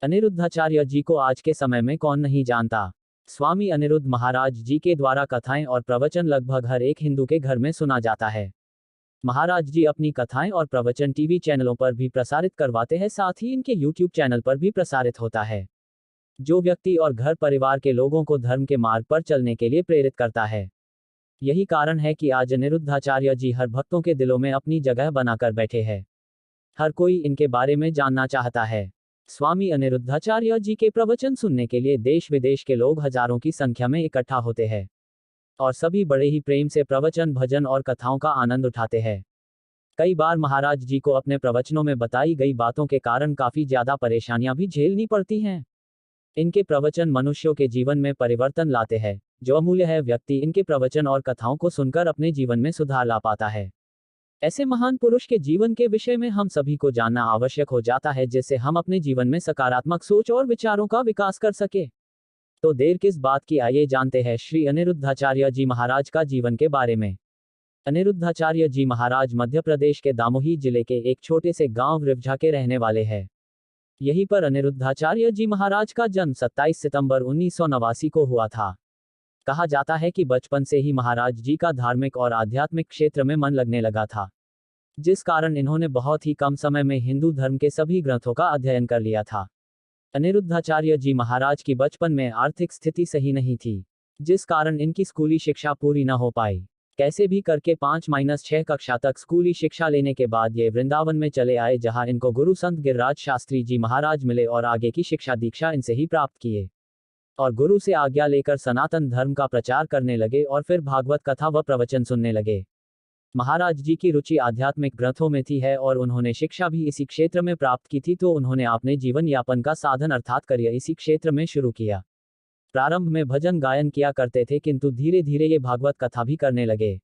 अनिरुद्धाचार्य जी को आज के समय में कौन नहीं जानता। स्वामी अनिरुद्ध महाराज जी के द्वारा कथाएं और प्रवचन लगभग हर एक हिंदू के घर में सुना जाता है। महाराज जी अपनी कथाएं और प्रवचन टीवी चैनलों पर भी प्रसारित करवाते हैं, साथ ही इनके यूट्यूब चैनल पर भी प्रसारित होता है, जो व्यक्ति और घर परिवार के लोगों को धर्म के मार्ग पर चलने के लिए प्रेरित करता है। यही कारण है कि आज अनिरुद्धाचार्य जी हर भक्तों के दिलों में अपनी जगह बनाकर बैठे हैं। हर कोई इनके बारे में जानना चाहता है। स्वामी अनिरुद्धाचार्य जी के प्रवचन सुनने के लिए देश विदेश के लोग हजारों की संख्या में इकट्ठा होते हैं और सभी बड़े ही प्रेम से प्रवचन, भजन और कथाओं का आनंद उठाते हैं। कई बार महाराज जी को अपने प्रवचनों में बताई गई बातों के कारण काफी ज्यादा परेशानियां भी झेलनी पड़ती हैं। इनके प्रवचन मनुष्यों के जीवन में परिवर्तन लाते हैं, जो अमूल्य है। व्यक्ति इनके प्रवचन और कथाओं को सुनकर अपने जीवन में सुधार ला पाता है। ऐसे महान पुरुष के जीवन के विषय में हम सभी को जानना आवश्यक हो जाता है, जिससे हम अपने जीवन में सकारात्मक सोच और विचारों का विकास कर सके। तो देर किस बात की, आइए जानते हैं श्री अनिरुद्धाचार्य जी महाराज का जीवन के बारे में। अनिरुद्धाचार्य जी महाराज मध्य प्रदेश के दामोही जिले के एक छोटे से गांव रिवझा के रहने वाले हैं। यहीं पर अनिरुद्धाचार्य जी महाराज का जन्म 27 सितंबर 1989 को हुआ था। कहा जाता है कि बचपन से ही महाराज जी का धार्मिक और आध्यात्मिक क्षेत्र में मन लगने लगा था, जिस कारण इन्होंने बहुत ही कम समय में हिंदू धर्म के सभी ग्रंथों का अध्ययन कर लिया था। अनिरुद्धाचार्य जी महाराज की बचपन में आर्थिक स्थिति सही नहीं थी, जिस कारण इनकी स्कूली शिक्षा पूरी न हो पाई। कैसे भी करके 5-6 कक्षा तक स्कूली शिक्षा लेने के बाद ये वृंदावन में चले आए, जहां इनको गुरु संत गिरिराज शास्त्री जी महाराज मिले और आगे की शिक्षा दीक्षा इनसे ही प्राप्त किए और गुरु से आज्ञा लेकर सनातन धर्म का प्रचार करने लगे और फिर भागवत कथा व प्रवचन सुनने लगे। महाराज जी की रुचि आध्यात्मिक ग्रंथों में थी है और उन्होंने शिक्षा भी इसी क्षेत्र में प्राप्त की थी, तो उन्होंने अपने जीवन यापन का साधन अर्थात करियर इसी क्षेत्र में शुरू किया। प्रारंभ में भजन गायन किया करते थे, किंतु धीरे धीरे ये भागवत कथा भी करने लगे।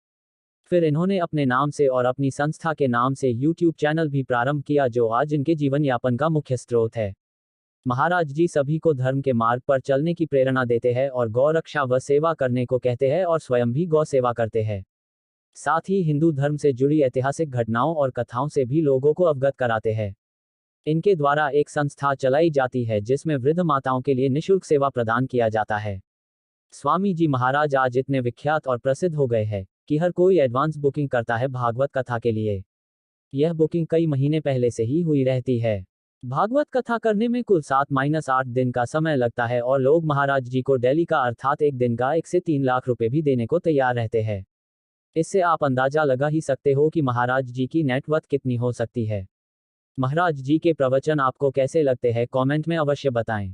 फिर इन्होंने अपने नाम से और अपनी संस्था के नाम से यूट्यूब चैनल भी प्रारंभ किया, जो आज इनके जीवन यापन का मुख्य स्रोत है। महाराज जी सभी को धर्म के मार्ग पर चलने की प्रेरणा देते हैं और गौ रक्षा व सेवा करने को कहते हैं और स्वयं भी गौ सेवा करते हैं। साथ ही हिंदू धर्म से जुड़ी ऐतिहासिक घटनाओं और कथाओं से भी लोगों को अवगत कराते हैं। इनके द्वारा एक संस्था चलाई जाती है जिसमें वृद्ध माताओं के लिए निःशुल्क सेवा प्रदान किया जाता है। स्वामी जी महाराज आज इतने विख्यात और प्रसिद्ध हो गए हैं कि हर कोई एडवांस बुकिंग करता है भागवत कथा के लिए। यह बुकिंग कई महीने पहले से ही हुई रहती है। भागवत कथा करने में कुल 7-8 दिन का समय लगता है और लोग महाराज जी को डेली का अर्थात एक दिन का 1 से 3 लाख रुपए भी देने को तैयार रहते हैं। इससे आप अंदाजा लगा ही सकते हो कि महाराज जी की नेटवर्थ कितनी हो सकती है। महाराज जी के प्रवचन आपको कैसे लगते हैं, कमेंट में अवश्य बताएं।